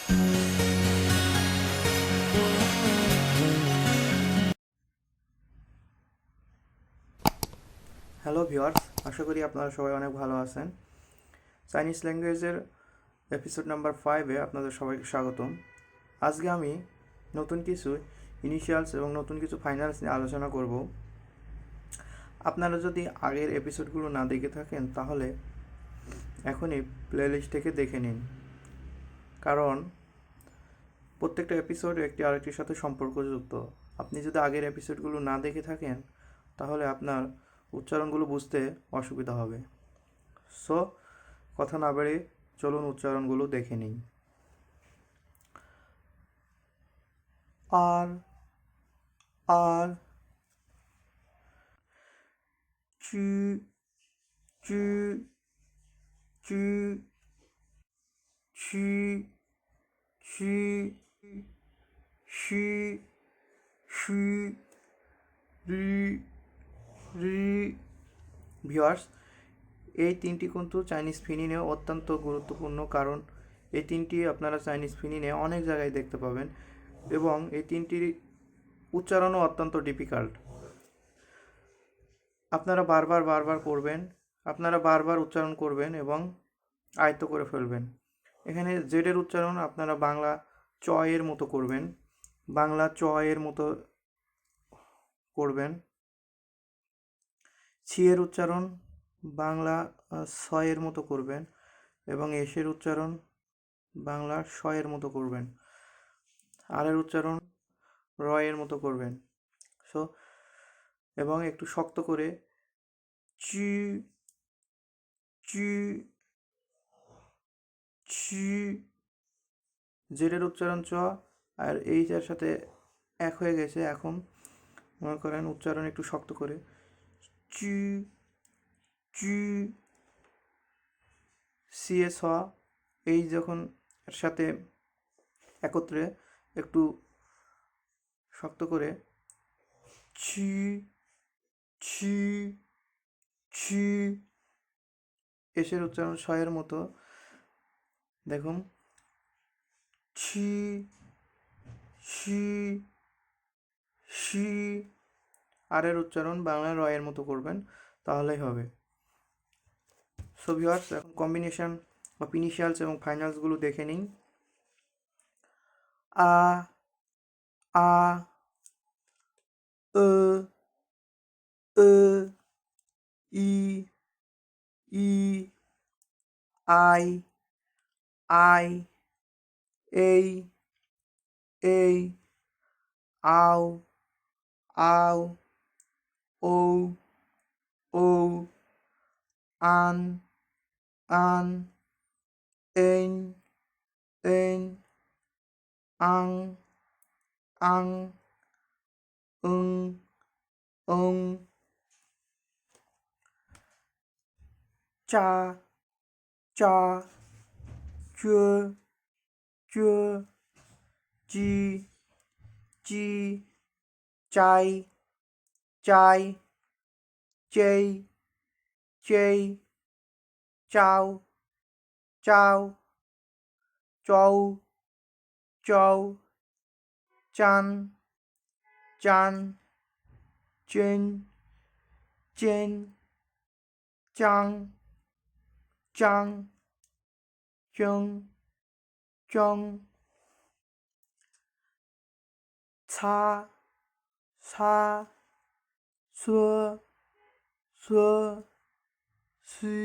Hello viewers, আশা করি আপনারা সবাই অনেক ভালো আছেন। চাইনিজ ল্যাঙ্গুয়েজের এপিসোড নাম্বার 5-এ আপনাদের সবাইকে স্বাগতম। আজকে আমি নতুন কিছু ইনিশিয়ালস এবং নতুন কিছু ফাইনালস নিয়ে আলোচনা করব। আপনারা যদি আগের এপিসোডগুলো না দেখে থাকেন তাহলে এখনই প্লেলিস্ট থেকে দেখে নিন, কারণ প্রত্যেকটা এপিসোড একটি আরেকটির সাথে সম্পর্কযুক্ত। আপনি যদি আগের এপিসোডগুলো না দেখে থাকেন তাহলে আপনার উচ্চারণগুলো বুঝতে অসুবিধা হবে। সো কথা না বাড়িয়ে চলুন উচ্চারণগুলো দেখে নিই। আর আর চু চু চু ছি ছি শি শি রি রি। ভিউয়ার্স, এই তিনটি কিন্তু চাইনিজ ফিনিনে অত্যন্ত গুরুত্বপূর্ণ, কারণ এই তিনটি আপনারা চাইনিজ ফিনিনে অনেক জায়গায় দেখতে পাবেন এবং এই তিনটির উচ্চারণও অত্যন্ত ডিফিকাল্ট। আপনারা বারবার করবেন, আপনারা বারবার উচ্চারণ করবেন এবং আয়ত্ত করে ফেলবেন। এখানে জেডের উচ্চারণ আপনারা বাংলা চ এর মতো করবেন, বাংলা চ এর মতো করবেন। ছি এর উচ্চারণ বাংলা ছ এর মতো করবেন এবং এসের উচ্চারণ বাংলা শ এর মতো করবেন। আর এর উচ্চারণ র এর মতো করবেন। সো এবং একটু শক্ত করে চি চি ছি। জেডের উচ্চারণ চ আর এইচ এর সাথে এক হয়ে গেছে। এখন মনে করেন উচ্চারণ একটু শক্ত করে চি চি। সি এ ছ, এই যখন এর সাথে একত্রে একটু শক্ত করে ছি ছি ছি। এসের উচ্চারণ ছ এর মতো, দেখুন ছি ছি শি। আর এর উচ্চারণ বাংলা র এর মতো করবেন, তাহলেই হবে। সো ভিউয়ার্স, এখন কম্বিনেশন বা ইনিশিয়ালস এবং ফাইনালসগুলো দেখে নিই। আ আ ও ও ই ই আই আই এই এই আও আও ও ও আন আন এইন এইন আং আং উং ওং চা চা চ চ চি চি চাই চাই চেই চেই চাও চাও চৌ চৌ চান চান চেন চেন চাং চাং চং চং ছা ছা সুয় সুয় সি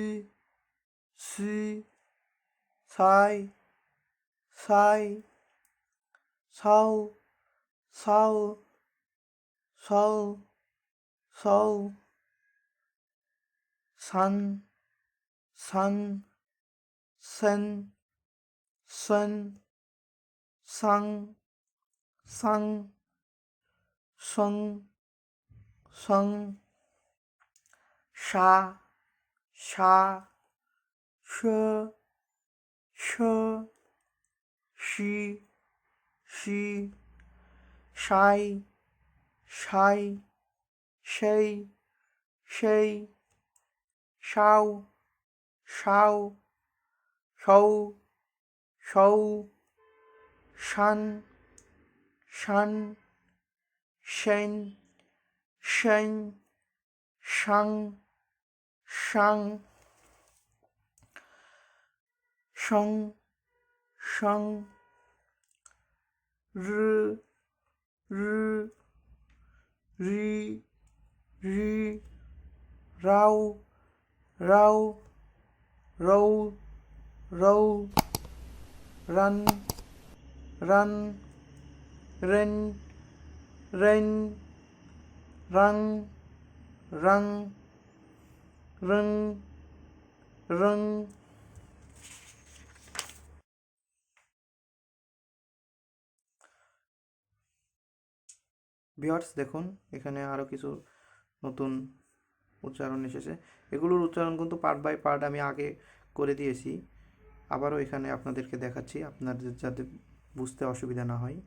সি সাই সাই সাও সাও সাও সাও সান সান সেন সেন সাং সাং সং সং সা সা শ শ শি শি সাই সাই সেই সেই সাও সাও সৌ সৌ শান শান শেন শেন শাং শাং শং শং র র রি রি রাও রাও রৌ রৌ রান রান রেন রেন রাং রাং রং রং ভিউয়ার্স দেখুন এখানে আরও কিছু নতুন উচ্চারণ এসেছে। এগুলোর উচ্চারণ কিন্তু পার্ট বাই পার্ট আমি আগে করে দিয়েছি, আবারও এখানে আপনাদেরকে দেখাচ্ছি আপনাদের যাতে বুঝতে অসুবিধা না হয়।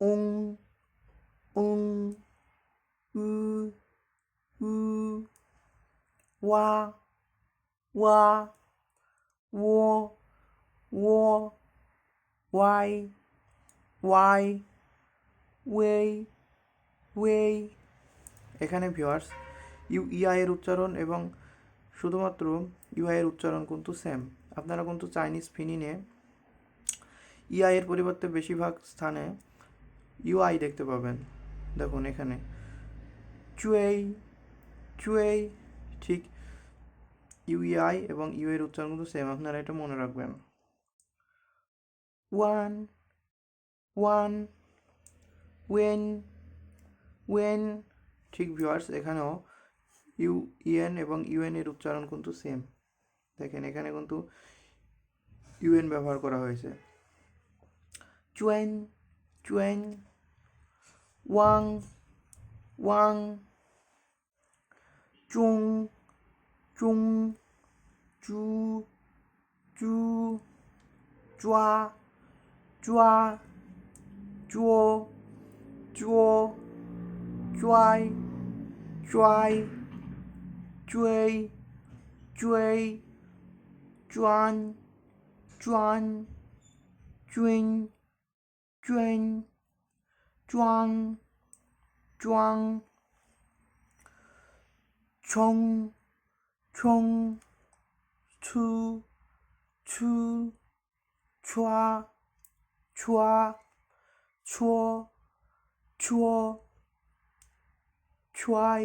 উং উং উ উ ওয়া ওয়া ও ও ওয়াই ওয়াই ওয়েই ওয়েই। এখানে ভিউয়ার্স ইউআই এর উচ্চারণ এবং শুধুমাত্র ইউআই এর উচ্চারণ কিন্তু সেম। আপনারা কিন্তু চাইনিজ ফিনিনে ইআই এর পরিবর্তে বেশিরভাগ স্থানে ইউআই দেখতে পাবেন। দেখুন এখানে চুয়েই চুয়েই, ঠিক ইউআই এবং ইউ এর উচ্চারণ কিন্তু সেম, আপনারা এটা মনে রাখবেন। ওয়ান ওয়ান ওয়েন ওয়েন, ঠিক ভিউয়ার্স এখানেও ইউএন এবং ইউএন এর উচ্চারণ কিন্তু সেম। দেখেন এখানে কিন্তু ইউএন ব্যবহার করা হয়েছে। চুয়েন চুয়েন ওয়াং ওয়াং চুং চুং চু চু চুয়া চুয়া চুয়ো চুয়ো চুয়াই চুয়াই চুয়েই চুয়েই চুয়ান চুয়ান চুইং চুইং চুয়াং চুয়াং ছং ছং ছু ছু ছুয়া ছুয়া ছুয়ো ছুয়ো ছুয়াই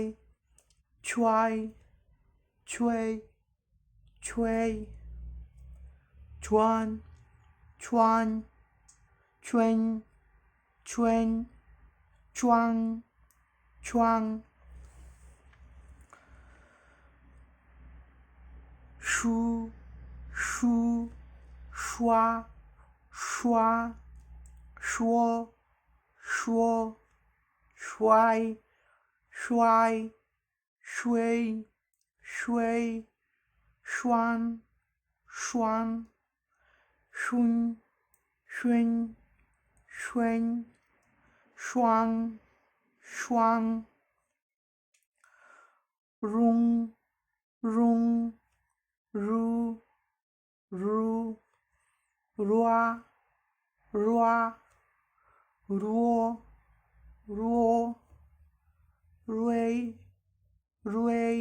ছুয়াই ছুয়েই ছুয়েই ছুয়ান ছুয়ান ছুয়েন ছুয়েন ছুয়াং ছুয়াং শু শু শুয়া শুয়া শুয়ো শুয়ো শুয়াই শুয়াই শুয়েই শুয়েই শুয়ান শুয়ান শুন শুন শুয়েন শুয়াং শুয়াং রুং রুং রু রু রুয়া রুয়া রুয়ো রুয়ো রুয়েই রুয়েই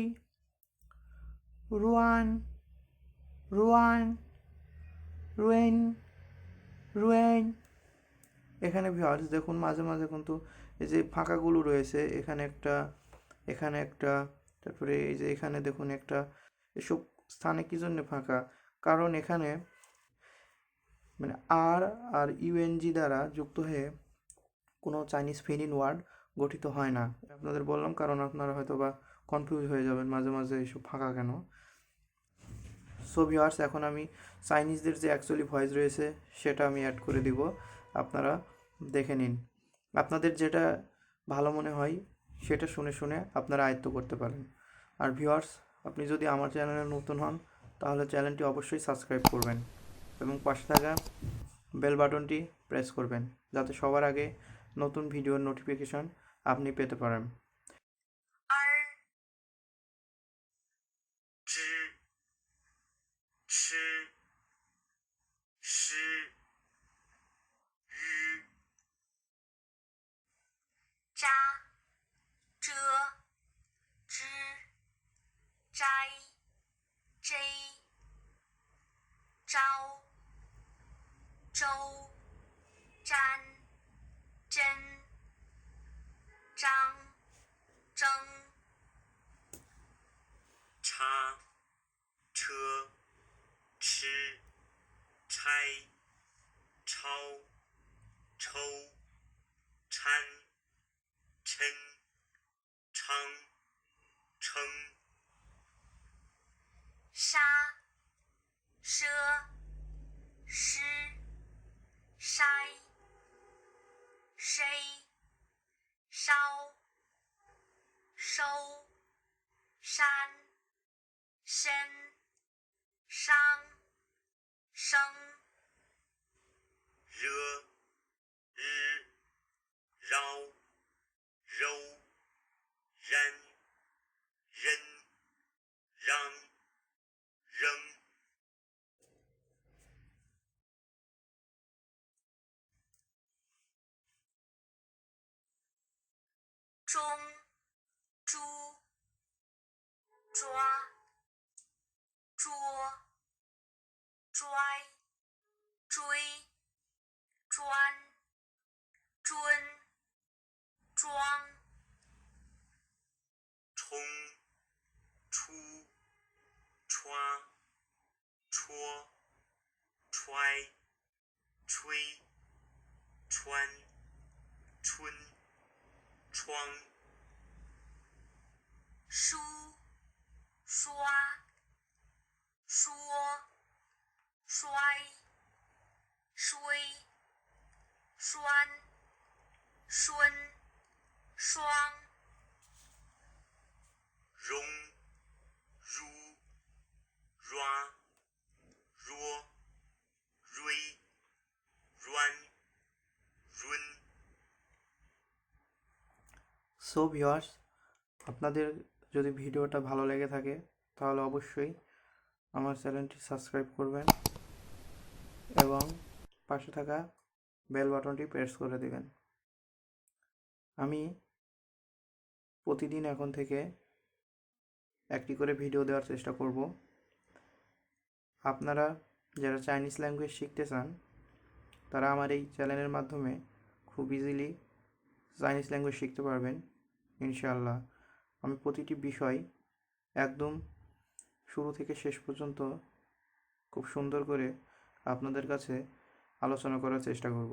রুয়ান রুয়ান রুয়েন রুয়েন। এখানে ভিউয়ার্স দেখুন মাঝে মাঝে কিন্তু এই যে ফাঁকাগুলো রয়েছে, এখানে একটা তারপরে এই যে এখানে দেখুন একটা, এসব স্থানে কী জন্য ফাঁকা? কারণ এখানে মানে আর আর ইউএনজি দ্বারা যুক্ত হয়ে কোনো চাইনিজ ফিনিন ওয়ার্ড গঠিত হয় না। আপনাদের বললাম কারণ আপনারা হয়তো বা কনফিউজ হয়ে যাবেন মাঝে মাঝে এসব ফাঁকা কেন। সো ভিউয়ার্স এখন আমি চাইনিজদের যে অ্যাকচুয়ালি ভয়েস রয়েছে সেটা আমি অ্যাড করে দিব, আপনারা দেখে নিন। আপনাদের যেটা ভালো মনে হয় সেটা শুনে শুনে আপনারা আয়ত্ত করতে পারেন। আর ভিউয়ার্স আপনি যদি আমার চ্যানেলে নতুন হন তাহলে চ্যানেলটি অবশ্যই সাবস্ক্রাইব করবেন এবং পাশে থাকা বেল বাটনটি প্রেস করবেন যাতে সবার আগে নতুন ভিডিওর নোটিফিকেশন আপনি পেতে পারেন। ছি ছি 身伤生热日绕柔然人让扔中猪抓捉拽追专尊装冲出歘戳揣吹穿春窗书刷说衰衰栓孙双容如ra若瑞软润সো ভিউয়ার্স, আপনাদের যদি ভিডিওটা ভালো লেগে থাকে তাহলে অবশ্যই আমার চ্যানেলটি সাবস্ক্রাইব করবেন এবং পাশে থাকা বেল বাটনটি প্রেস করে দেবেন। আমি প্রতিদিন এখন থেকে একটি করে ভিডিও দেওয়ার চেষ্টা করব। আপনারা যারা চাইনিজ ল্যাঙ্গুয়েজ শিখতে চান তারা আমার এই চ্যানেলের মাধ্যমে খুব ইজিলি চাইনিজ ল্যাঙ্গুয়েজ শিখতে পারবেন ইনশাআল্লাহ। আমি প্রতিটি বিষয় একদম শুরু থেকে শেষ পর্যন্ত খুব সুন্দর করে আপনাদের কাছে আলোচনা করার চেষ্টা করব।